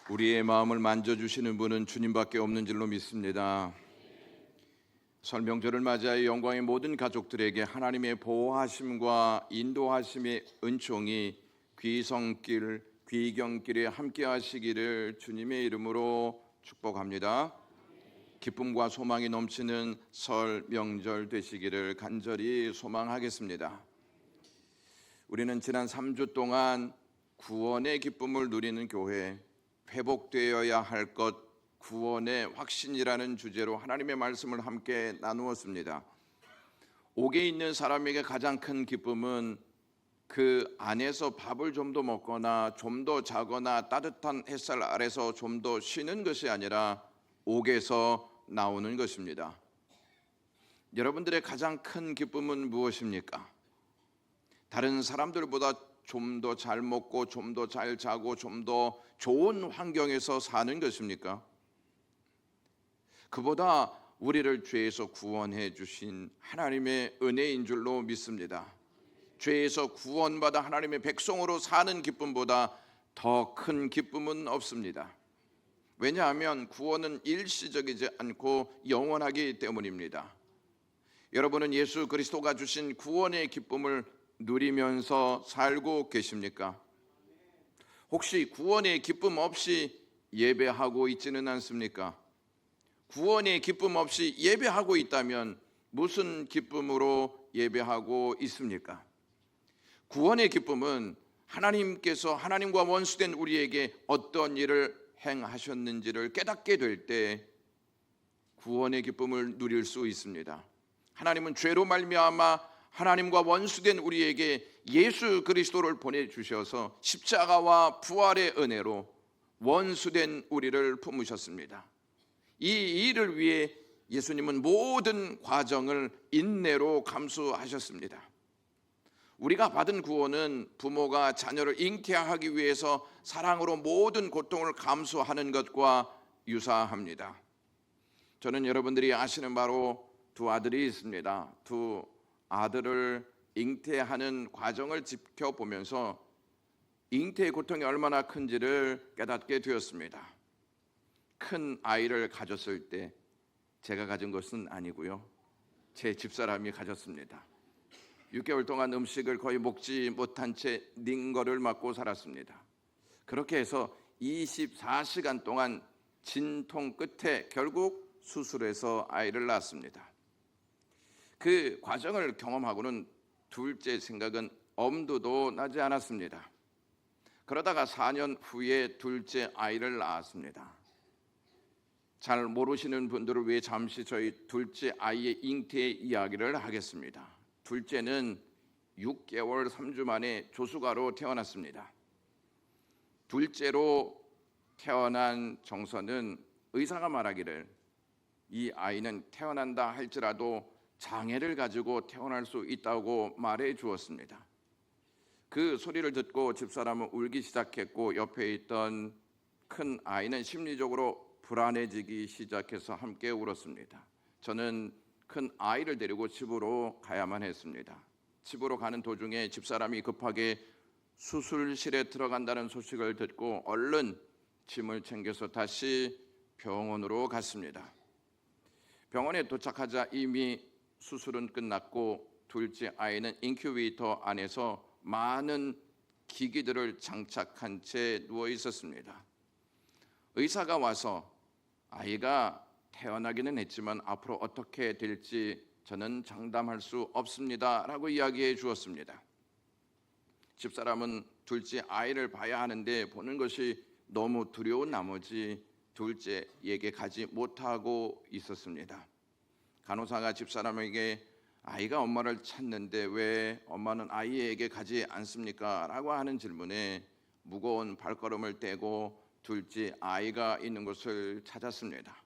우리의 마음을 만져주시는 분은 주님밖에 없는 줄로 믿습니다. 설 명절을 맞이하여 영광의 모든 가족들에게 하나님의 보호하심과 인도하심의 은총이 귀성길, 귀경길에 함께 하시기를 주님의 이름으로 축복합니다. 기쁨과 소망이 넘치는 설 명절 되시기를 간절히 소망하겠습니다. 우리는 지난 3주 동안 구원의 기쁨을 누리는 교회, 회복되어야 할 것, 구원의 확신이라는 주제로 하나님의 말씀을 함께 나누었습니다. 옥에 있는 사람에게 가장 큰 기쁨은 그 안에서 밥을 좀 더 먹거나 좀 더 자거나 따뜻한 햇살 아래서 좀 더 쉬는 것이 아니라 옥에서 나오는 것입니다. 여러분들의 가장 큰 기쁨은 무엇입니까? 다른 사람들보다 좀 더 잘 먹고 좀 더 잘 자고 좀 더 좋은 환경에서 사는 것입니까? 그보다 우리를 죄에서 구원해 주신 하나님의 은혜인 줄로 믿습니다. 죄에서 구원받아 하나님의 백성으로 사는 기쁨보다 더 큰 기쁨은 없습니다. 왜냐하면 구원은 일시적이지 않고 영원하기 때문입니다. 여러분은 예수 그리스도가 주신 구원의 기쁨을 누리면서 살고 계십니까? 혹시 구원의 기쁨 없이 예배하고 있지는 않습니까? 구원의 기쁨 없이 예배하고 있다면 무슨 기쁨으로 예배하고 있습니까? 구원의 기쁨은 하나님께서 하나님과 원수된 우리에게 어떤 일을 행하셨는지를 깨닫게 될 때 구원의 기쁨을 누릴 수 있습니다. 하나님은 죄로 말미암아 하나님과 원수된 우리에게 예수 그리스도를 보내주셔서 십자가와 부활의 은혜로 원수된 우리를 품으셨습니다. 이 일을 위해 예수님은 모든 과정을 인내로 감수하셨습니다. 우리가 받은 구원은 부모가 자녀를 잉태하기 위해서 사랑으로 모든 고통을 감수하는 것과 유사합니다. 저는 여러분들이 아시는 바로 두 아들이 있습니다. 두 아들을 잉태하는 과정을 지켜보면서 잉태의 고통이 얼마나 큰지를 깨닫게 되었습니다. 큰 아이를 가졌을 때 제가 가진 것은 아니고요, 제 집사람이 가졌습니다. 6개월 동안 음식을 거의 먹지 못한 채 닝거를 맞고 살았습니다. 그렇게 해서 24시간 동안 진통 끝에 결국 수술해서 아이를 낳았습니다. 그 과정을 경험하고는 둘째 생각은 엄두도 나지 않았습니다. 그러다가 4년 후에 둘째 아이를 낳았습니다. 잘 모르시는 분들을 위해 잠시 저희 둘째 아이의 잉태 이야기를 하겠습니다. 둘째는 6개월 3주 만에 조수가로 태어났습니다. 둘째로 태어난 정서는 의사가 말하기를 이 아이는 태어난다 할지라도 장애를 가지고 태어날 수 있다고 말해 주었습니다. 그 소리를 듣고 집사람은 울기 시작했고 옆에 있던 큰 아이는 심리적으로 불안해지기 시작해서 함께 울었습니다. 저는 큰 아이를 데리고 집으로 가야만 했습니다. 집으로 가는 도중에 집사람이 급하게 수술실에 들어간다는 소식을 듣고 얼른 짐을 챙겨서 다시 병원으로 갔습니다. 병원에 도착하자 이미 수술은 끝났고 둘째 아이는 인큐베이터 안에서 많은 기기들을 장착한 채 누워 있었습니다. 의사가 와서 아이가 태어나기는 했지만 앞으로 어떻게 될지 저는 장담할 수 없습니다 라고 이야기해 주었습니다. 집사람은 둘째 아이를 봐야 하는데 보는 것이 너무 두려운 나머지 둘째에게 가지 못하고 있었습니다. 간호사가 집사람에게 아이가 엄마를 찾는데 왜 엄마는 아이에게 가지 않습니까? 라고 하는 질문에 무거운 발걸음을 떼고 둘째 아이가 있는 곳을 찾았습니다.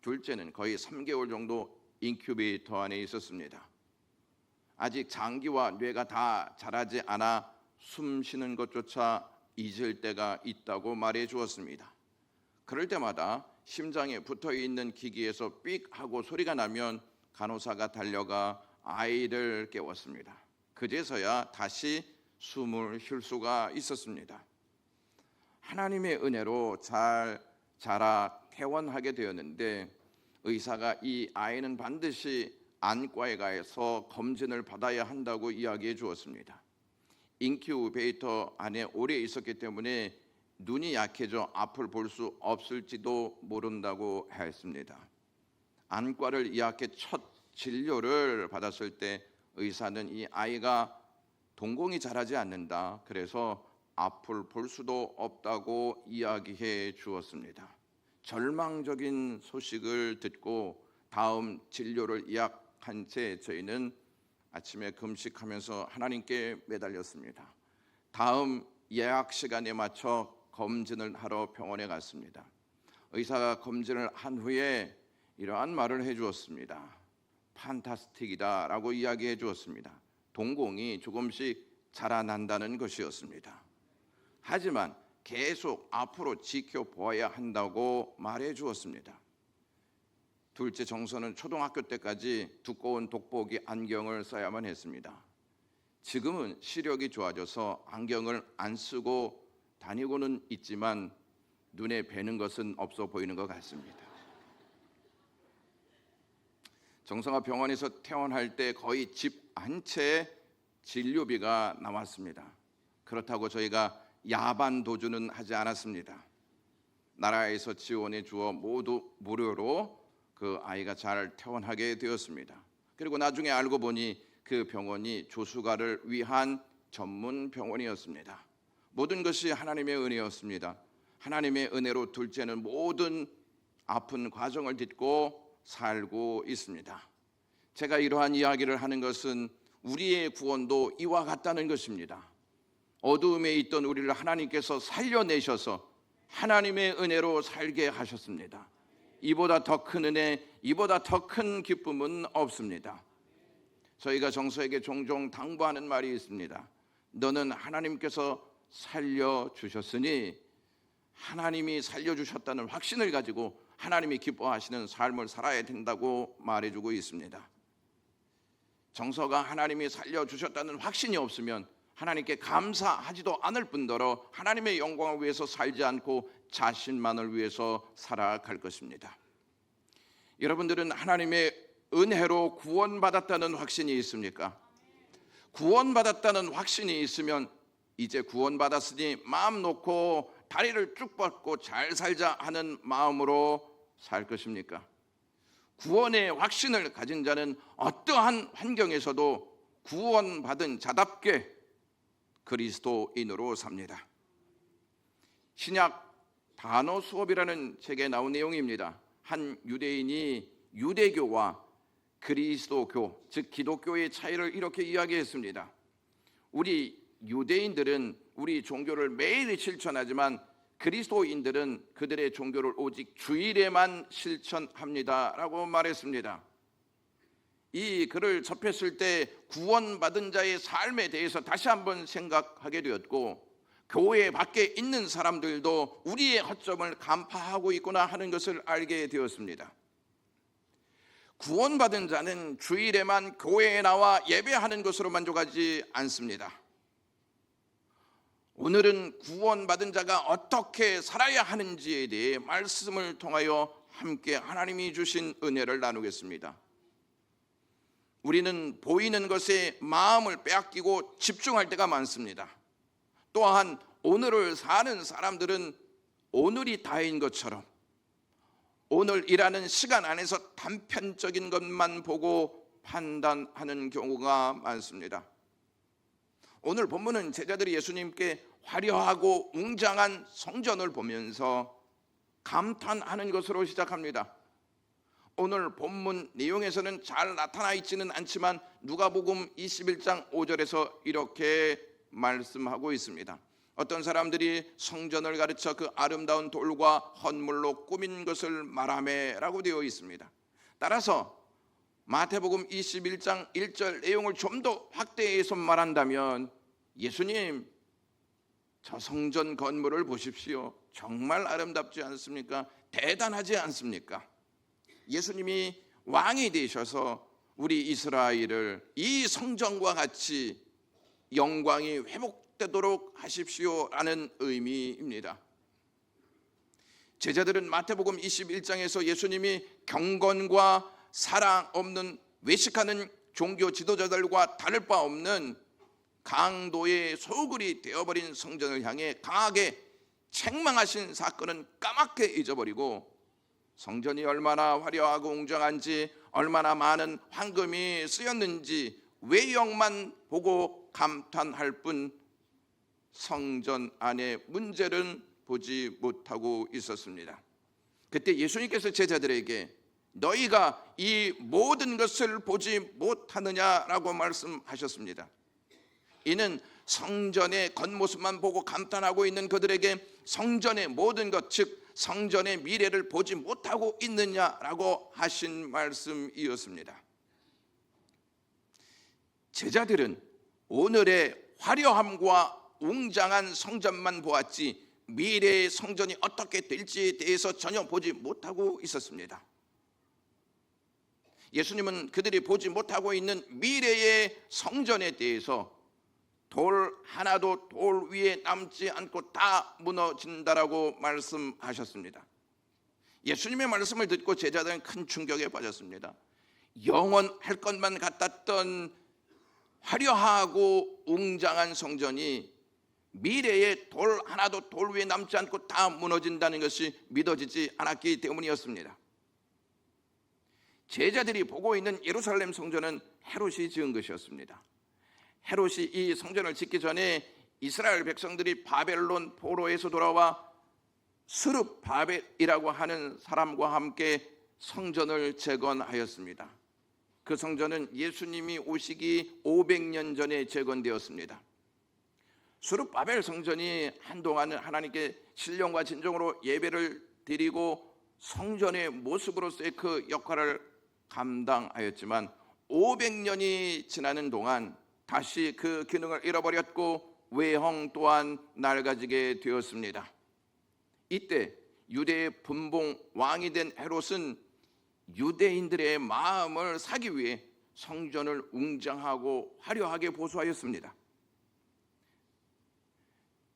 둘째는 거의 3개월 정도 인큐베이터 안에 있었습니다. 아직 장기와 뇌가 다 자라지 않아 숨 쉬는 것조차 잊을 때가 있다고 말해 주었습니다. 그럴 때마다 심장에 붙어있는 기기에서 삑 하고 소리가 나면 간호사가 달려가 아이를 깨웠습니다. 그제서야 다시 숨을 쉴 수가 있었습니다. 하나님의 은혜로 잘 자라 퇴원하게 되었는데 의사가 이 아이는 반드시 안과에 가서 검진을 받아야 한다고 이야기해 주었습니다. 인큐베이터 안에 오래 있었기 때문에 눈이 약해져 앞을 볼 수 없을지도 모른다고 했습니다. 안과를 예약해 첫 진료를 받았을 때 의사는 이 아이가 동공이 자라지 않는다, 그래서 앞을 볼 수도 없다고 이야기해 주었습니다. 절망적인 소식을 듣고 다음 진료를 예약한 채 저희는 아침에 금식하면서 하나님께 매달렸습니다. 다음 예약 시간에 맞춰 검진을 하러 병원에 갔습니다. 의사가 검진을 한 후에 이러한 말을 해주었습니다. 판타스틱이다 라고 이야기해 주었습니다. 동공이 조금씩 자라난다는 것이었습니다. 하지만 계속 앞으로 지켜보아야 한다고 말해 주었습니다. 둘째 정서는 초등학교 때까지 두꺼운 돋보기 안경을 써야만 했습니다. 지금은 시력이 좋아져서 안경을 안 쓰고 다니고는 있지만 눈에 뵈는 것은 없어 보이는 것 같습니다. 정성아 병원에서 퇴원할 때 거의 집 한 채 진료비가 나왔습니다. 그렇다고 저희가 야반 도주는 하지 않았습니다. 나라에서 지원해 주어 모두 무료로 그 아이가 잘 퇴원하게 되었습니다. 그리고 나중에 알고 보니 그 병원이 조수가를 위한 전문 병원이었습니다. 모든 것이 하나님의 은혜였습니다. 하나님의 은혜로 둘째는 모든 아픈 과정을 딛고 살고 있습니다. 제가 이러한 이야기를 하는 것은 우리의 구원도 이와 같다는 것입니다. 어두움에 있던 우리를 하나님께서 살려내셔서 하나님의 은혜로 살게 하셨습니다. 이보다 더 큰 은혜, 이보다 더 큰 기쁨은 없습니다. 저희가 정서에게 종종 당부하는 말이 있습니다. 너는 하나님께서 살려주셨으니 하나님이 살려주셨다는 확신을 가지고 하나님이 기뻐하시는 삶을 살아야 된다고 말해주고 있습니다. 정서가 하나님이 살려주셨다는 확신이 없으면 하나님께 감사하지도 않을 뿐더러 하나님의 영광을 위해서 살지 않고 자신만을 위해서 살아갈 것입니다. 여러분들은 하나님의 은혜로 구원받았다는 확신이 있습니까? 구원받았다는 확신이 있으면 이제 구원받았으니 마음 놓고 다리를 쭉 뻗고 잘 살자 하는 마음으로 살 것입니까? 구원의 확신을 가진 자는 어떠한 환경에서도 구원받은 자답게 그리스도인으로 삽니다. 신약 단어 수업이라는 책에 나온 내용입니다. 한 유대인이 유대교와 그리스도교, 즉 기독교의 차이를 이렇게 이야기했습니다. 우리 유대인들은 우리 종교를 매일 실천하지만 그리스도인들은 그들의 종교를 오직 주일에만 실천합니다 라고 말했습니다. 이 글을 접했을 때 구원받은 자의 삶에 대해서 다시 한번 생각하게 되었고, 교회 밖에 있는 사람들도 우리의 허점을 간파하고 있구나 하는 것을 알게 되었습니다. 구원받은 자는 주일에만 교회에 나와 예배하는 것으로 만족하지 않습니다. 오늘은 구원받은 자가 어떻게 살아야 하는지에 대해 말씀을 통하여 함께 하나님이 주신 은혜를 나누겠습니다. 우리는 보이는 것에 마음을 빼앗기고 집중할 때가 많습니다. 또한 오늘을 사는 사람들은 오늘이 다인 것처럼 오늘 일하는 시간 안에서 단편적인 것만 보고 판단하는 경우가 많습니다. 오늘 본문은 제자들이 예수님께 화려하고 웅장한 성전을 보면서 감탄하는 것으로 시작합니다. 오늘 본문 내용에서는 잘 나타나 있지는 않지만 누가복음 21장 5절에서 이렇게 말씀하고 있습니다. 어떤 사람들이 성전을 가르쳐 그 아름다운 돌과 헌물로 꾸민 것을 말하매라고 되어 있습니다. 따라서 마태복음 21장 1절 내용을 좀 더 확대해서 말한다면, 예수님, 저 성전 건물을 보십시오. 정말 아름답지 않습니까? 대단하지 않습니까? 예수님이 왕이 되셔서 우리 이스라엘을 이 성전과 같이 영광이 회복되도록 하십시오라는 의미입니다. 제자들은 마태복음 21장에서 예수님이 경건과 사랑 없는 외식하는 종교 지도자들과 다를 바 없는 강도의 소굴이 되어버린 성전을 향해 강하게 책망하신 사건은 까맣게 잊어버리고 성전이 얼마나 화려하고 웅장한지, 얼마나 많은 황금이 쓰였는지 외형만 보고 감탄할 뿐 성전 안의 문제는 보지 못하고 있었습니다. 그때 예수님께서 제자들에게 너희가 이 모든 것을 보지 못하느냐라고 말씀하셨습니다. 이는 성전의 겉모습만 보고 감탄하고 있는 그들에게 성전의 모든 것, 즉 성전의 미래를 보지 못하고 있느냐라고 하신 말씀이었습니다. 제자들은 오늘의 화려함과 웅장한 성전만 보았지 미래의 성전이 어떻게 될지에 대해서 전혀 보지 못하고 있었습니다. 예수님은 그들이 보지 못하고 있는 미래의 성전에 대해서 돌 하나도 돌 위에 남지 않고 다 무너진다라고 말씀하셨습니다. 예수님의 말씀을 듣고 제자들은 큰 충격에 빠졌습니다. 영원할 것만 같았던 화려하고 웅장한 성전이 미래에 돌 하나도 돌 위에 남지 않고 다 무너진다는 것이 믿어지지 않았기 때문이었습니다. 제자들이 보고 있는 예루살렘 성전은 헤롯이 지은 것이었습니다. 헤롯이 이 성전을 짓기 전에 이스라엘 백성들이 바벨론 포로에서 돌아와 스룹바벨이라고 하는 사람과 함께 성전을 재건하였습니다. 그 성전은 예수님이 오시기 500년 전에 재건되었습니다. 스룹바벨 성전이 한동안은 하나님께 신령과 진정으로 예배를 드리고 성전의 모습으로서의 그 역할을 감당하였지만 500년이 지나는 동안 다시 그 기능을 잃어버렸고 외형 또한 낡아지게 되었습니다. 이때 유대의 분봉 왕이 된 헤롯은 유대인들의 마음을 사기 위해 성전을 웅장하고 화려하게 보수하였습니다.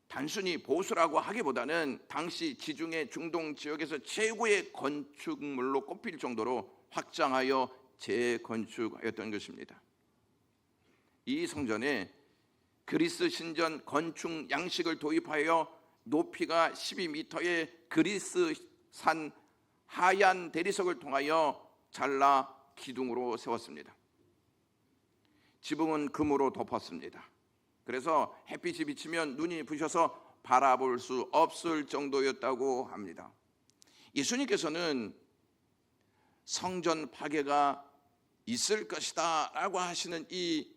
단순히 보수라고 하기보다는 당시 지중해 중동 지역에서 최고의 건축물로 꼽힐 정도로 확장하여 재건축하였던 것입니다. 이 성전에 그리스 신전 건축 양식을 도입하여 높이가 12m의 그리스산 하얀 대리석을 통하여 잘라 기둥으로 세웠습니다. 지붕은 금으로 덮었습니다. 그래서 햇빛이 비치면 눈이 부셔서 바라볼 수 없을 정도였다고 합니다. 예수님께서는 성전 파괴가 있을 것이다 라고 하시는 이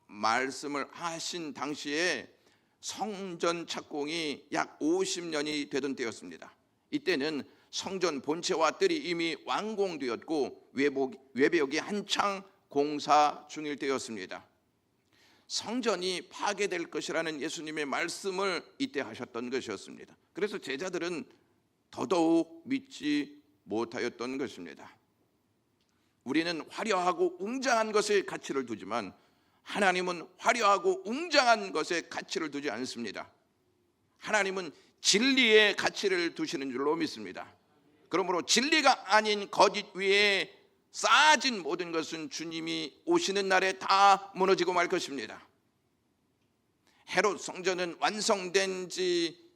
말씀을 하신 당시에 성전 착공이 약 50년이 되던 때였습니다. 이때는 성전 본체와 뜰이 이미 완공되었고 외벽이 한창 공사 중일 때였습니다. 성전이 파괴될 것이라는 예수님의 말씀을 이때 하셨던 것이었습니다. 그래서 제자들은 더더욱 믿지 못하였던 것입니다. 우리는 화려하고 웅장한 것에 가치를 두지만 하나님은 화려하고 웅장한 것에 가치를 두지 않습니다. 하나님은 진리의 가치를 두시는 줄로 믿습니다. 그러므로 진리가 아닌 거짓 위에 쌓아진 모든 것은 주님이 오시는 날에 다 무너지고 말 것입니다. 헤롯 성전은 완성된 지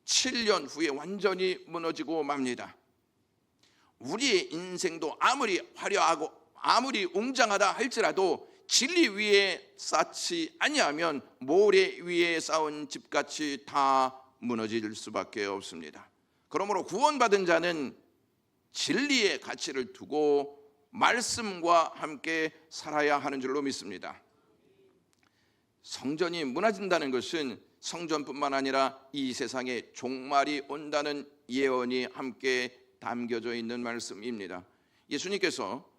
7년 후에 완전히 무너지고 맙니다. 우리의 인생도 아무리 화려하고 아무리 웅장하다 할지라도 진리 위에 쌓지 아니하면 모래 위에 쌓은 집같이 다 무너질 수밖에 없습니다. 그러므로 구원받은 자는 진리의 가치를 두고 말씀과 함께 살아야 하는 줄로 믿습니다. 성전이 무너진다는 것은 성전뿐만 아니라 이 세상에 종말이 온다는 예언이 함께 담겨져 있는 말씀입니다. 예수님께서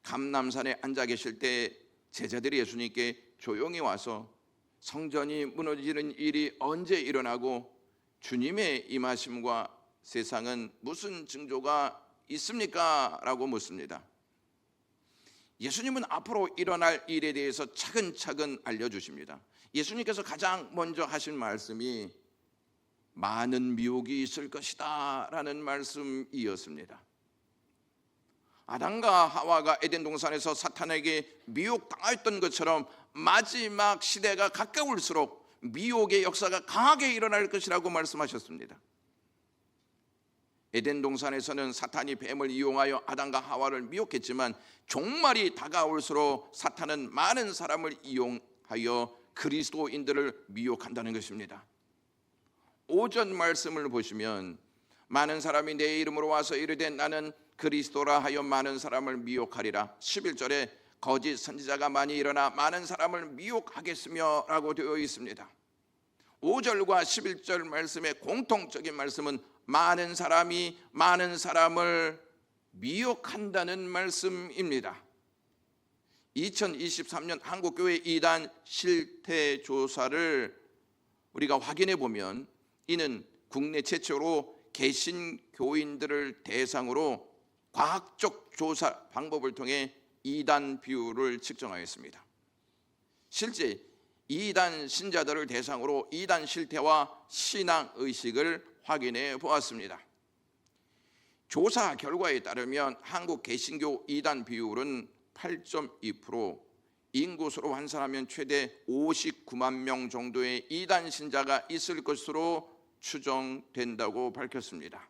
감람산에 앉아 계실 때 제자들이 예수님께 조용히 와서 성전이 무너지는 일이 언제 일어나고 주님의 임하심과 세상은 무슨 징조가 있습니까? 라고 묻습니다. 예수님은 앞으로 일어날 일에 대해서 차근차근 알려주십니다. 예수님께서 가장 먼저 하신 말씀이 많은 미혹이 있을 것이다 라는 말씀이었습니다. 아담과 하와가 에덴 동산에서 사탄에게 미혹당했던 것처럼 마지막 시대가 가까울수록 미혹의 역사가 강하게 일어날 것이라고 말씀하셨습니다. 에덴 동산에서는 사탄이 뱀을 이용하여 아담과 하와를 미혹했지만 종말이 다가올수록 사탄은 많은 사람을 이용하여 그리스도인들을 미혹한다는 것입니다. 오전 말씀을 보시면 많은 사람이 내 이름으로 와서 이르되 나는 그리스도라 하여 많은 사람을 미혹하리라. 11절에 거짓 선지자가 많이 일어나 많은 사람을 미혹하겠으며 라고 되어 있습니다. 5절과 11절 말씀의 공통적인 말씀은 많은 사람이 많은 사람을 미혹한다는 말씀입니다. 2023년 한국교회 이단 실태 조사를 우리가 확인해 보면 이는 국내 최초로 개신교인들을 대상으로 과학적 조사 방법을 통해 이단 비율을 측정하였습니다. 실제 이단 신자들을 대상으로 이단 실태와 신앙 의식을 확인해 보았습니다. 조사 결과에 따르면 한국 개신교 이단 비율은 8.2%, 인구수로 환산하면 최대 59만 명 정도의 이단 신자가 있을 것으로 추정된다고 밝혔습니다.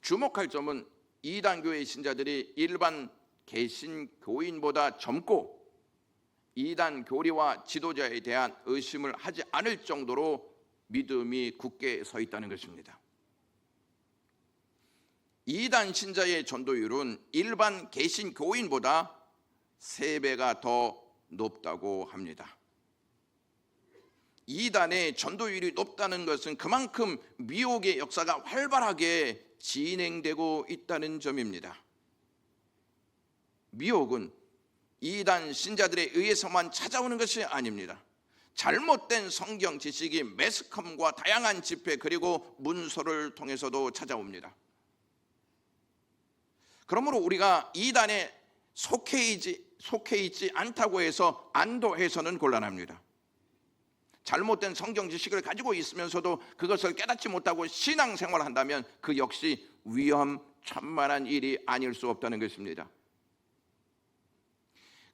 주목할 점은 이단교회 신자들이 일반 개신교인보다 젊고 이단 교리와 지도자에 대한 의심을 하지 않을 정도로 믿음이 굳게 서 있다는 것입니다. 이단 신자의 전도율은 일반 개신교인보다 3배가 더 높다고 합니다. 이단의 전도율이 높다는 것은 그만큼 미혹의 역사가 활발하게 진행되고 있다는 점입니다. 미혹은 이단 신자들에 의해서만 찾아오는 것이 아닙니다. 잘못된 성경 지식이 매스컴과 다양한 집회 그리고 문서를 통해서도 찾아옵니다. 그러므로 우리가 이단에 속해 있지 않다고 해서 안도해서는 곤란합니다. 잘못된 성경 지식을 가지고 있으면서도 그것을 깨닫지 못하고 신앙생활을 한다면 그 역시 위험천만한 일이 아닐 수 없다는 것입니다.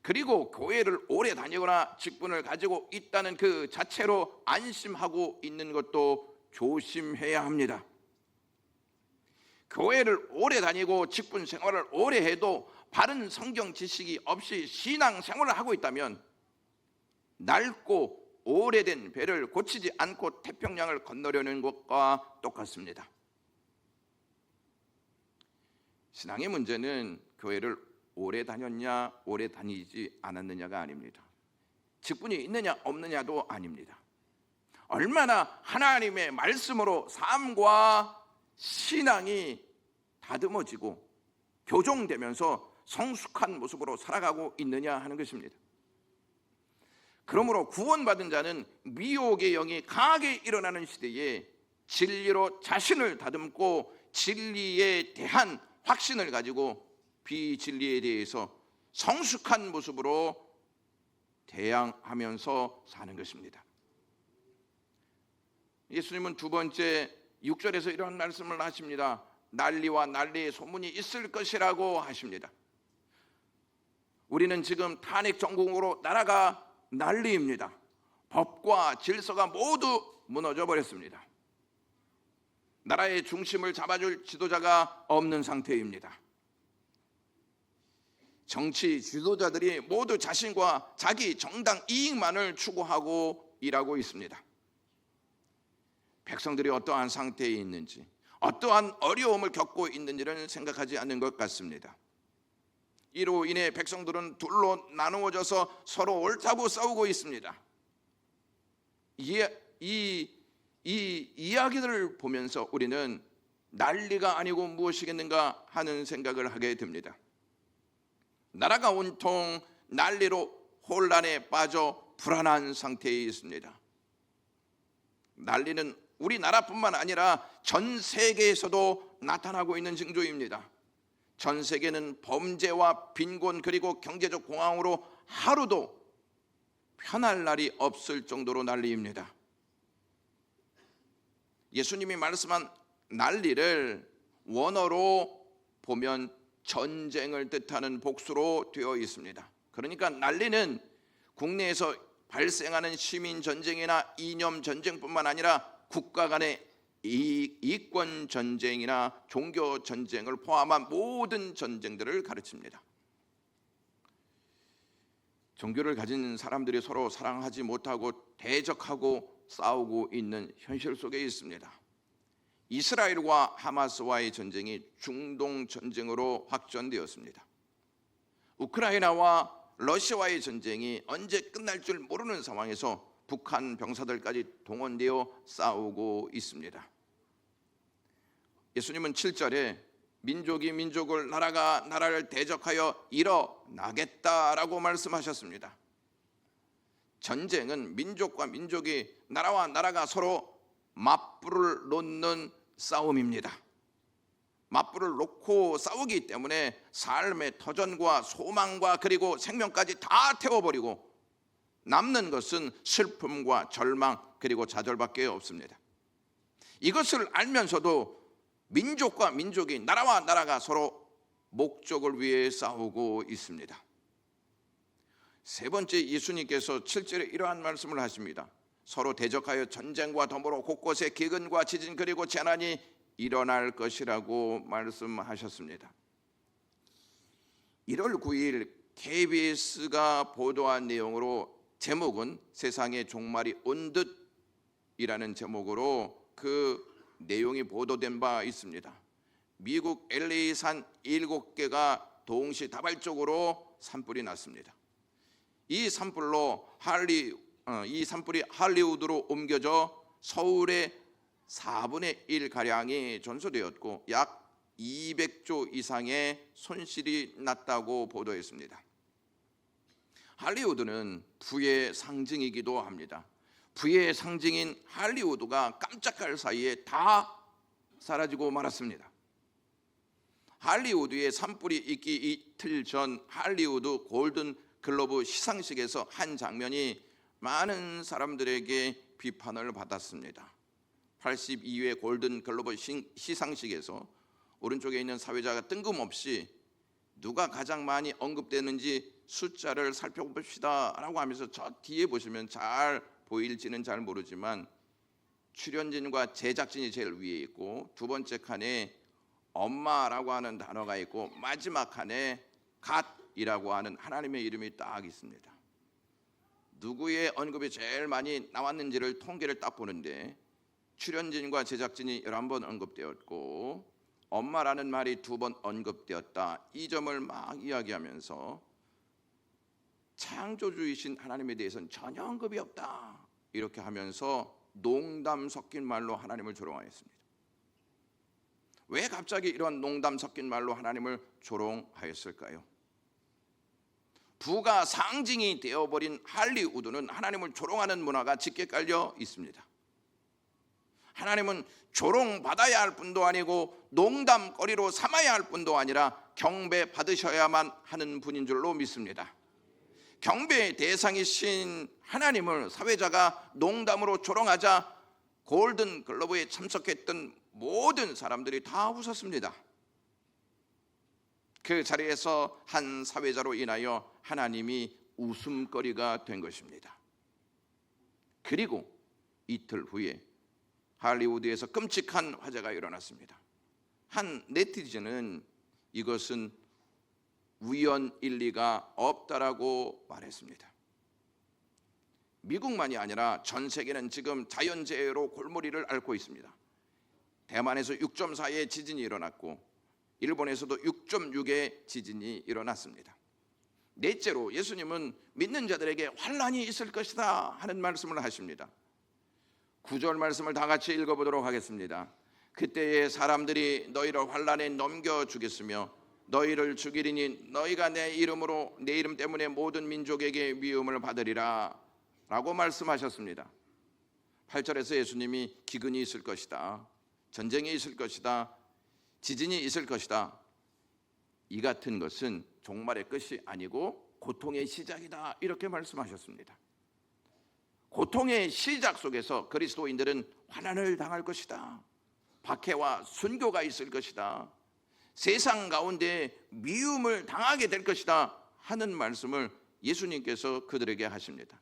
그리고 교회를 오래 다니거나 직분을 가지고 있다는 그 자체로 안심하고 있는 것도 조심해야 합니다. 교회를 오래 다니고 직분 생활을 오래 해도 바른 성경 지식이 없이 신앙생활을 하고 있다면 낡고 오래된 배를 고치지 않고 태평양을 건너려는 것과 똑같습니다. 신앙의 문제는 교회를 오래 다녔냐 오래 다니지 않았느냐가 아닙니다. 직분이 있느냐 없느냐도 아닙니다. 얼마나 하나님의 말씀으로 삶과 신앙이 다듬어지고 교정되면서 성숙한 모습으로 살아가고 있느냐 하는 것입니다. 그러므로 구원받은 자는 미혹의 영이 강하게 일어나는 시대에 진리로 자신을 다듬고 진리에 대한 확신을 가지고 비진리에 대해서 성숙한 모습으로 대항하면서 사는 것입니다. 예수님은 두 번째 6절에서 이런 말씀을 하십니다. 난리와 난리의 소문이 있을 것이라고 하십니다. 우리는 지금 탄핵 정국으로 나라가 난리입니다. 법과 질서가 모두 무너져 버렸습니다. 나라의 중심을 잡아줄 지도자가 없는 상태입니다. 정치 지도자들이 모두 자신과 자기 정당 이익만을 추구하고 일하고 있습니다. 백성들이 어떠한 상태에 있는지, 어떠한 어려움을 겪고 있는지를 생각하지 않는 것 같습니다. 이로 인해 백성들은 둘로 나누어져서 서로 옳다고 싸우고 있습니다. 이 이야기들을 보면서 우리는 난리가 아니고 무엇이겠는가 하는 생각을 하게 됩니다. 나라가 온통 난리로 혼란에 빠져 불안한 상태에 있습니다. 난리는 우리나라뿐만 아니라 전 세계에서도 나타나고 있는 징조입니다. 전 세계는 범죄와 빈곤 그리고 경제적 공황으로 하루도 편할 날이 없을 정도로 난리입니다. 예수님이 말씀한 난리를 원어로 보면 전쟁을 뜻하는 복수로 되어 있습니다. 그러니까 난리는 국내에서 발생하는 시민 전쟁이나 이념 전쟁뿐만 아니라 국가 간의 이권 전쟁이나 종교 전쟁을 포함한 모든 전쟁들을 가르칩니다. 종교를 가진 사람들이 서로 사랑하지 못하고 대적하고 싸우고 있는 현실 속에 있습니다. 이스라엘과 하마스와의 전쟁이 중동 전쟁으로 확전되었습니다. 우크라이나와 러시아와의 전쟁이 언제 끝날 줄 모르는 상황에서 북한 병사들까지 동원되어 싸우고 있습니다. 예수님은 7절에 민족이 민족을, 나라가 나라를 대적하여 일어나겠다라고 말씀하셨습니다. 전쟁은 민족과 민족이, 나라와 나라가 서로 맞불을 놓는 싸움입니다. 맞불을 놓고 싸우기 때문에 삶의 터전과 소망과 그리고 생명까지 다 태워버리고 남는 것은 슬픔과 절망 그리고 좌절밖에 없습니다. 이것을 알면서도 민족과 민족이, 나라와 나라가 서로 목적을 위해 싸우고 있습니다. 세 번째, 예수님께서 7절에 이러한 말씀을 하십니다. 서로 대적하여 전쟁과 더불어 곳곳에 기근과 지진 그리고 재난이 일어날 것이라고 말씀하셨습니다. 1월 9일 KBS가 보도한 내용으로 제목은 세상의 종말이 온 듯이라는 제목으로 그 내용이 보도된 바 있습니다. 미국 LA산 7개가 동시다발적으로 산불이 났습니다. 이 산불이 할리우드로 옮겨져 서울의 4분의 1가량이 전소되었고 약 200조 이상의 손실이 났다고 보도했습니다. 할리우드는 부의 상징이기도 합니다. 부의 상징인 할리우드가 깜짝할 사이에 다 사라지고 말았습니다. 할리우드에 산불이 있기 이틀 전 할리우드 골든 글로브 시상식에서 한 장면이 많은 사람들에게 비판을 받았습니다. 82회 골든 글로브 시상식에서 오른쪽에 있는 사회자가 뜬금없이 누가 가장 많이 언급되는지 숫자를 살펴봅시다 라고 하면서 저 뒤에 보시면 잘 보일지는 잘 모르지만 출연진과 제작진이 제일 위에 있고 두 번째 칸에 엄마라고 하는 단어가 있고 마지막 칸에 갓이라고 하는 하나님의 이름이 딱 있습니다. 누구의 언급이 제일 많이 나왔는지를 통계를 딱 보는데 출연진과 제작진이 11번 언급되었고 엄마라는 말이 2번 언급되었다. 이 점을 막 이야기하면서 창조주이신 하나님에 대해서는 전혀 언급이 없다. 이렇게 하면서 농담 섞인 말로 하나님을 조롱하였습니다. 왜 갑자기 이런 농담 섞인 말로 하나님을 조롱하였을까요? 부가 상징이 되어버린 할리우드는 하나님을 조롱하는 문화가 짙게 깔려 있습니다. 하나님은 조롱받아야 할 뿐도 아니고 농담거리로 삼아야 할 뿐도 아니라 경배받으셔야만 하는 분인 줄로 믿습니다. 경배의 대상이신 하나님을 사회자가 농담으로 조롱하자 골든 글로브에 참석했던 모든 사람들이 다 웃었습니다. 그 자리에서 한 사회자로 인하여 하나님이 웃음거리가 된 것입니다. 그리고 이틀 후에 할리우드에서 끔찍한 화재가 일어났습니다. 한 네티즌은 이것은 우연일리가 없다라고 말했습니다. 미국만이 아니라 전 세계는 지금 자연재해로 골머리를 앓고 있습니다. 대만에서 6.4의 지진이 일어났고 일본에서도 6.6의 지진이 일어났습니다. 넷째로 예수님은 믿는 자들에게 환난이 있을 것이다 하는 말씀을 하십니다. 9절 말씀을 다 같이 읽어보도록 하겠습니다. 그때에 사람들이 너희를 환난에 넘겨주겠으며 너희를 죽이리니 너희가 내 이름 때문에 모든 민족에게 미움을 받으리라 라고 말씀하셨습니다. 8절에서 예수님이 기근이 있을 것이다, 전쟁이 있을 것이다, 지진이 있을 것이다, 이 같은 것은 종말의 끝이 아니고 고통의 시작이다 이렇게 말씀하셨습니다. 고통의 시작 속에서 그리스도인들은 환난을 당할 것이다. 박해와 순교가 있을 것이다. 세상 가운데 미움을 당하게 될 것이다 하는 말씀을 예수님께서 그들에게 하십니다.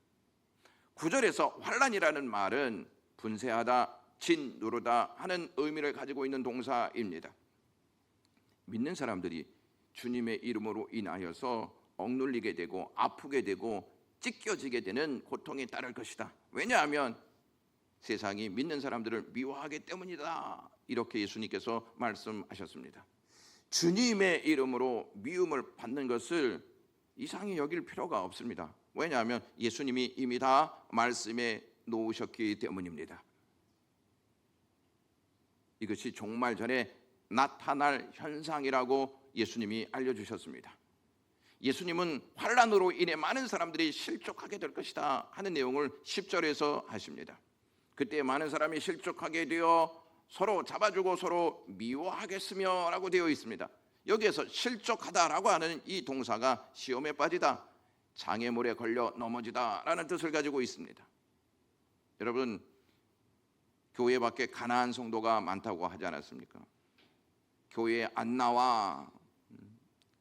9절에서 환난이라는 말은 분쇄하다, 짓누르다 하는 의미를 가지고 있는 동사입니다. 믿는 사람들이 주님의 이름으로 인하여서 억눌리게 되고 아프게 되고 찢겨지게 되는 고통이 따를 것이다. 왜냐하면 세상이 믿는 사람들을 미워하기 때문이다. 이렇게 예수님께서 말씀하셨습니다. 주님의 이름으로 미움을 받는 것을 이상히 여길 필요가 없습니다. 왜냐하면 예수님이 이미 다 말씀해 놓으셨기 때문입니다. 이것이 종말 전에 나타날 현상이라고 예수님이 알려주셨습니다. 예수님은 환난으로 인해 많은 사람들이 실족하게 될 것이다 하는 내용을 10절에서 하십니다. 그때 많은 사람이 실족하게 되어 서로 잡아주고 서로 미워하겠으며 라고 되어 있습니다. 여기에서 실족하다라고 하는 이 동사가 시험에 빠지다, 장애물에 걸려 넘어지다 라는 뜻을 가지고 있습니다. 여러분, 교회 밖에 가난한 성도가 많다고 하지 않았습니까? 교회에 안 나와,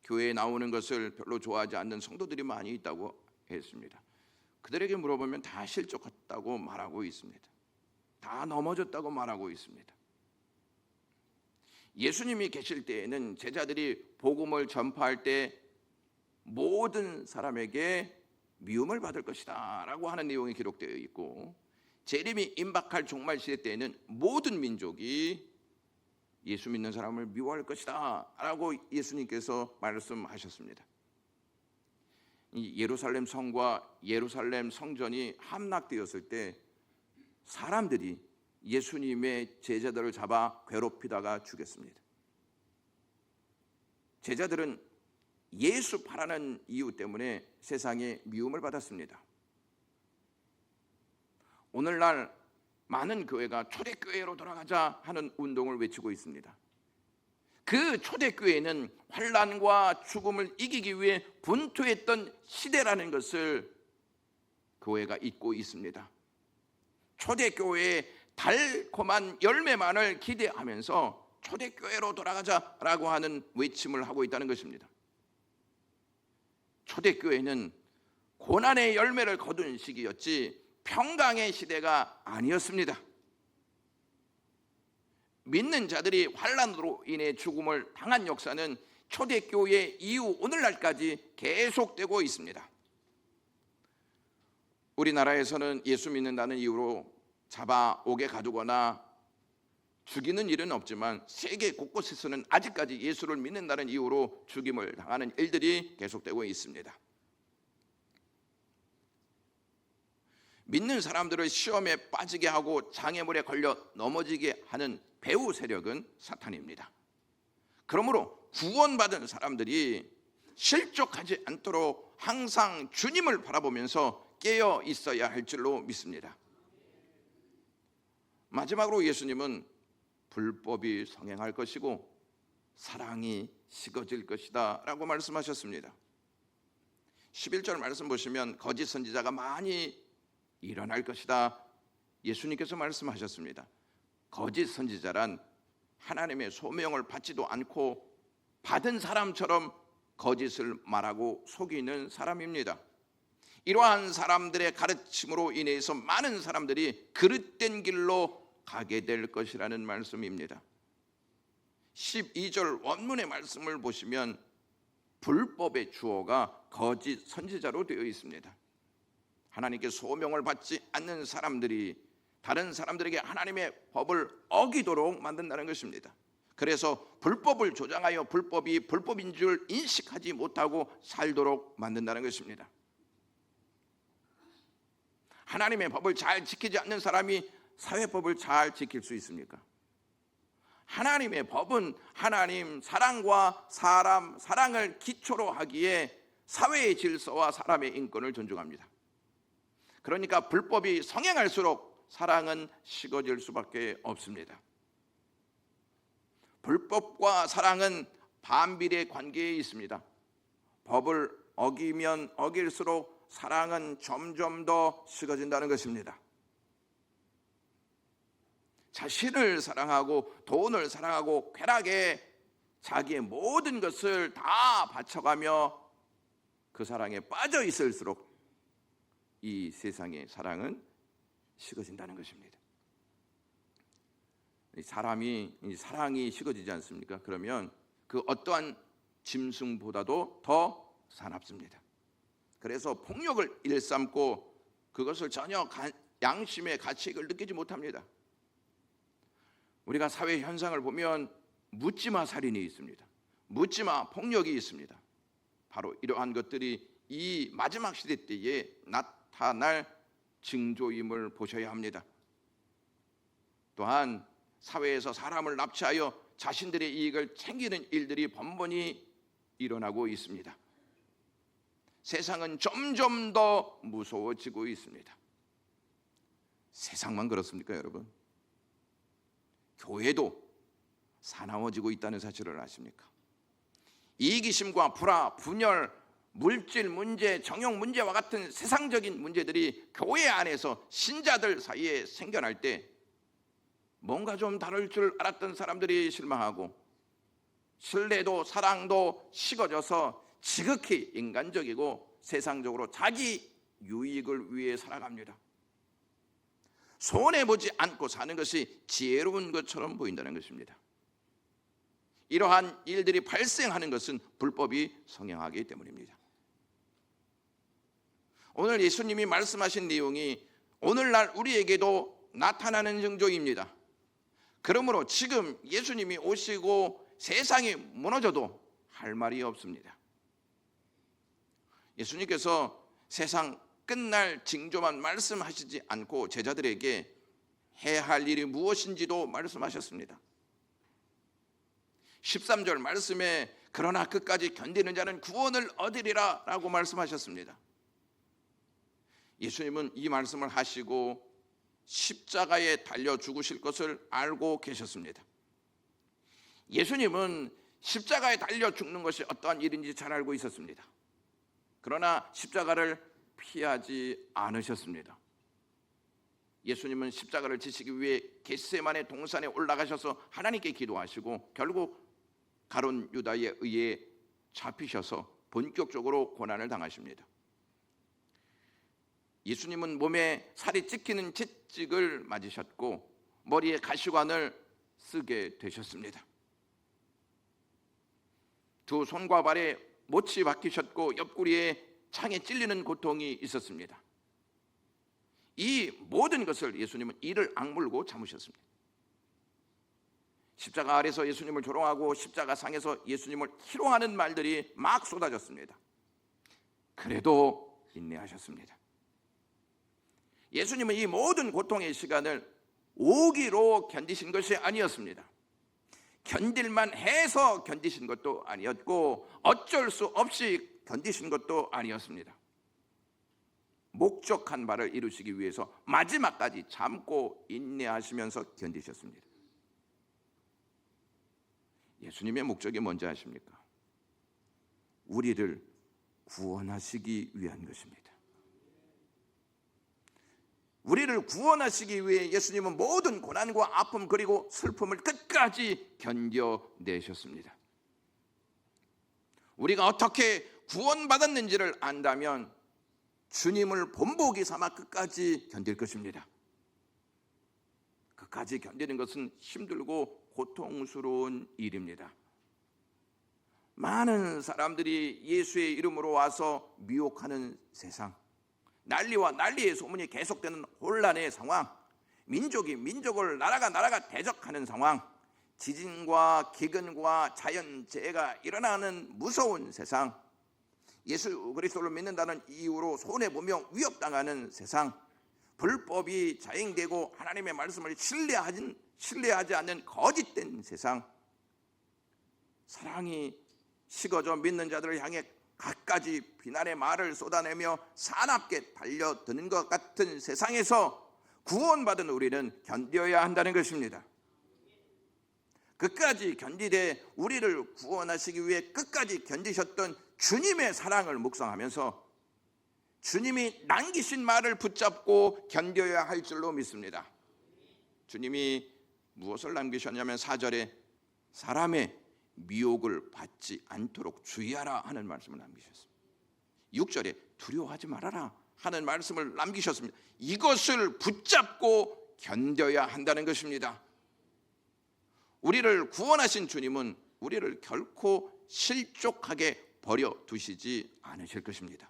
교회에 나오는 것을 별로 좋아하지 않는 성도들이 많이 있다고 했습니다. 그들에게 물어보면 다 실족했다고 말하고 있습니다. 다 넘어졌다고 말하고 있습니다. 예수님이 계실 때에는 제자들이 복음을 전파할 때 모든 사람에게 미움을 받을 것이다 라고 하는 내용이 기록되어 있고, 재림이 임박할 종말 시대 때에는 모든 민족이 예수 믿는 사람을 미워할 것이다 라고 예수님께서 말씀하셨습니다. 이 예루살렘 성과 예루살렘 성전이 함락되었을 때 사람들이 예수님의 제자들을 잡아 괴롭히다가 죽였습니다. 제자들은 예수 파라는 이유 때문에 세상에 미움을 받았습니다. 오늘날 많은 교회가 초대교회로 돌아가자 하는 운동을 외치고 있습니다. 그 초대교회는 환난과 죽음을 이기기 위해 분투했던 시대라는 것을 교회가 잊고 있습니다. 초대교회의 달콤한 열매만을 기대하면서 초대교회로 돌아가자라고 하는 외침을 하고 있다는 것입니다. 초대교회는 고난의 열매를 거둔 시기였지 평강의 시대가 아니었습니다. 믿는 자들이 환난으로 인해 죽음을 당한 역사는 초대교회 이후 오늘날까지 계속되고 있습니다. 우리나라에서는 예수 믿는다는 이유로 잡아오게 가두거나 죽이는 일은 없지만 세계 곳곳에서는 아직까지 예수를 믿는다는 이유로 죽임을 당하는 일들이 계속되고 있습니다. 믿는 사람들을 시험에 빠지게 하고 장애물에 걸려 넘어지게 하는 배후 세력은 사탄입니다. 그러므로 구원받은 사람들이 실족하지 않도록 항상 주님을 바라보면서 깨어 있어야 할 줄로 믿습니다. 마지막으로 예수님은 불법이 성행할 것이고 사랑이 식어질 것이다 라고 말씀하셨습니다. 11절 말씀 보시면 거짓 선지자가 많이 일어날 것이다 예수님께서 말씀하셨습니다. 거짓 선지자란 하나님의 소명을 받지도 않고 받은 사람처럼 거짓을 말하고 속이는 사람입니다. 이러한 사람들의 가르침으로 인해서 많은 사람들이 그릇된 길로 가게 될 것이라는 말씀입니다. 12절 원문의 말씀을 보시면 불법의 주어가 거짓 선지자로 되어 있습니다. 하나님께 소명을 받지 않는 사람들이 다른 사람들에게 하나님의 법을 어기도록 만든다는 것입니다. 그래서 불법을 조장하여 불법이 불법인 줄 인식하지 못하고 살도록 만든다는 것입니다. 하나님의 법을 잘 지키지 않는 사람이 사회법을 잘 지킬 수 있습니까? 하나님의 법은 하나님 사랑과 사람 사랑을 기초로 하기에 사회의 질서와 사람의 인권을 존중합니다. 그러니까 불법이 성행할수록 사랑은 식어질 수밖에 없습니다. 불법과 사랑은 반비례 관계에 있습니다. 법을 어기면 어길수록 사랑은 점점 더 식어진다는 것입니다. 자신을 사랑하고 돈을 사랑하고 쾌락에 자기의 모든 것을 다 바쳐가며 그 사랑에 빠져 있을수록 이 세상의 사랑은 식어진다는 것입니다. 사랑이 식어지지 않습니까? 그러면 그 어떠한 짐승보다도 더 사납습니다. 그래서 폭력을 일삼고 그것을 전혀 양심의 가치를 느끼지 못합니다. 우리가 사회 현상을 보면 묻지마 살인이 있습니다. 묻지마 폭력이 있습니다. 바로 이러한 것들이 이 마지막 시대 때에 나타날 징조임을 보셔야 합니다. 또한 사회에서 사람을 납치하여 자신들의 이익을 챙기는 일들이 번번이 일어나고 있습니다. 세상은 점점 더 무서워지고 있습니다. 세상만 그렇습니까, 여러분? 교회도 사나워지고 있다는 사실을 아십니까? 이기심과 불화, 분열, 물질 문제, 정욕 문제와 같은 세상적인 문제들이 교회 안에서 신자들 사이에 생겨날 때 뭔가 좀 다를 줄 알았던 사람들이 실망하고 신뢰도 사랑도 식어져서 지극히 인간적이고 세상적으로 자기 유익을 위해 살아갑니다. 손해보지 않고 사는 것이 지혜로운 것처럼 보인다는 것입니다. 이러한 일들이 발생하는 것은 불법이 성행하기 때문입니다. 오늘 예수님이 말씀하신 내용이 오늘날 우리에게도 나타나는 징조입니다. 그러므로 지금 예수님이 오시고 세상이 무너져도 할 말이 없습니다. 예수님께서 세상 끝날 징조만 말씀하시지 않고 제자들에게 해야 할 일이 무엇인지도 말씀하셨습니다. 13절 말씀에 그러나 끝까지 견디는 자는 구원을 얻으리라 라고 말씀하셨습니다. 예수님은 이 말씀을 하시고 십자가에 달려 죽으실 것을 알고 계셨습니다. 예수님은 십자가에 달려 죽는 것이 어떠한 일인지 잘 알고 있었습니다. 그러나 십자가를 피하지 않으셨습니다. 예수님은 십자가를 지시기 위해 겟세마네 동산에 올라가셔서 하나님께 기도하시고 결국 가룟 유다에 의해 잡히셔서 본격적으로 고난을 당하십니다. 예수님은 몸에 살이 찢기는 채찍을 맞으셨고 머리에 가시관을 쓰게 되셨습니다. 두 손과 발에 못이 박히셨고 옆구리에 창에 찔리는 고통이 있었습니다. 이 모든 것을 예수님은 이를 악물고 참으셨습니다. 십자가 아래서 예수님을 조롱하고 십자가 상에서 예수님을 희롱하는 말들이 막 쏟아졌습니다. 그래도 인내하셨습니다. 예수님은 이 모든 고통의 시간을 오기로 견디신 것이 아니었습니다. 견딜만 해서 견디신 것도 아니었고 어쩔 수 없이 견디신 것도 아니었습니다. 목적한 바를 이루시기 위해서 마지막까지 참고 인내하시면서 견디셨습니다. 예수님의 목적이 뭔지 아십니까? 우리를 구원하시기 위한 것입니다. 우리를 구원하시기 위해 예수님은 모든 고난과 아픔 그리고 슬픔을 끝까지 견뎌내셨습니다. 우리가 어떻게 구원받았는지를 안다면 주님을 본보기 삼아 끝까지 견딜 것입니다. 끝까지 견디는 것은 힘들고 고통스러운 일입니다. 많은 사람들이 예수의 이름으로 와서 미혹하는 세상, 난리와 난리의 소문이 계속되는 혼란의 상황, 민족이 민족을 나라가 대적하는 상황, 지진과 기근과 자연재해가 일어나는 무서운 세상, 예수 그리스도를 믿는다는 이유로 손해보며 위협당하는 세상, 불법이 자행되고 하나님의 말씀을 신뢰하지 않는 거짓된 세상, 사랑이 식어져 믿는 자들을 향해 갖가지 비난의 말을 쏟아내며 사납게 달려드는 것 같은 세상에서 구원받은 우리는 견뎌야 한다는 것입니다. 끝까지 견디되 우리를 구원하시기 위해 끝까지 견디셨던 주님의 사랑을 묵상하면서 주님이 남기신 말을 붙잡고 견뎌야 할 줄로 믿습니다. 주님이 무엇을 남기셨냐면 4절에 사람의 미혹을 받지 않도록 주의하라 하는 말씀을 남기셨습니다. 6절에 두려워하지 말아라 하는 말씀을 남기셨습니다. 이것을 붙잡고 견뎌야 한다는 것입니다. 우리를 구원하신 주님은 우리를 결코 실족하게 버려두시지 않으실 것입니다.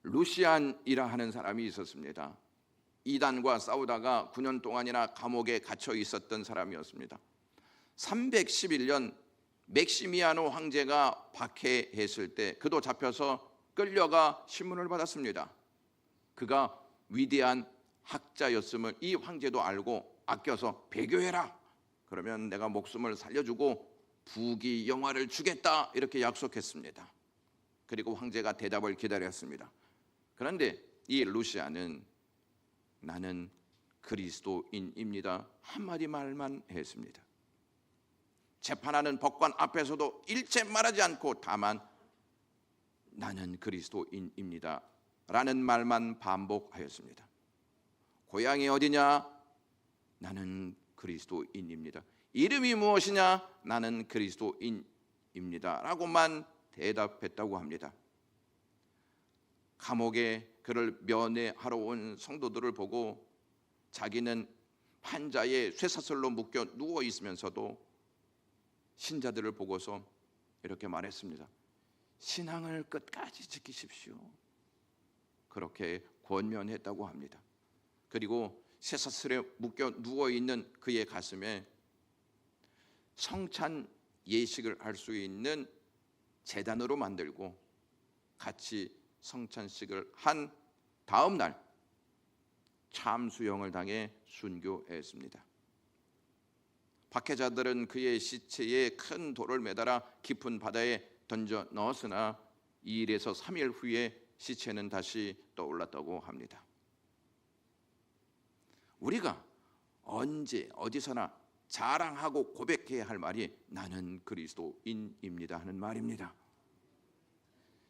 루시안이라 하는 사람이 있었습니다. 이단과 싸우다가 9년 동안이나 감옥에 갇혀 있었던 사람이었습니다. 311년 맥시미아노 황제가 박해했을 때 그도 잡혀서 끌려가 신문을 받았습니다. 그가 위대한 학자였음을 이 황제도 알고 아껴서 배교해라. 그러면 내가 목숨을 살려주고 부귀 영화를 주겠다 이렇게 약속했습니다. 그리고 황제가 대답을 기다렸습니다. 그런데 이 루시안은 나는 그리스도인입니다 한마디 말만 했습니다. 재판하는 법관 앞에서도 일체 말하지 않고 다만 나는 그리스도인입니다 라는 말만 반복하였습니다. 고향이 어디냐? 나는 그리스도인입니다. 이름이 무엇이냐? 나는 그리스도인입니다 라고만 대답했다고 합니다. 감옥에 그를 면회하러 온 성도들을 보고 자기는 판자에 쇠사슬로 묶여 누워 있으면서도 신자들을 보고서 이렇게 말했습니다. 신앙을 끝까지 지키십시오. 그렇게 권면했다고 합니다. 그리고 쇠사슬에 묶여 누워 있는 그의 가슴에 성찬 예식을 할 수 있는 제단으로 만들고 같이 성찬식을 한 다음 날 참수형을 당해 순교했습니다. 박해자들은 그의 시체에 큰 돌을 매달아 깊은 바다에 던져 넣었으나 2일에서 3일 후에 시체는 다시 떠올랐다고 합니다. 우리가 언제 어디서나 자랑하고 고백해야 할 말이 나는 그리스도인입니다 하는 말입니다.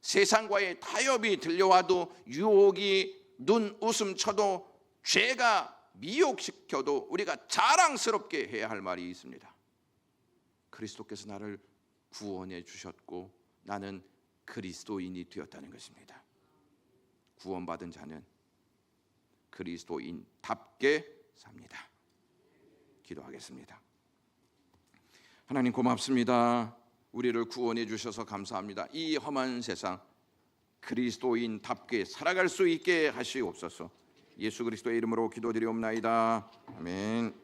세상과의 타협이 들려와도 유혹이 눈웃음 쳐도 죄가 미혹시켜도 우리가 자랑스럽게 해야 할 말이 있습니다. 그리스도께서 나를 구원해 주셨고 나는 그리스도인이 되었다는 것입니다. 구원받은 자는 그리스도인답게 삽니다. 기도하겠습니다. 하나님 고맙습니다. 우리를 구원해 주셔서 감사합니다. 이 험한 세상 그리스도인답게 살아갈 수 있게 하시옵소서. 예수 그리스도의 이름으로 기도드리옵나이다. 아멘.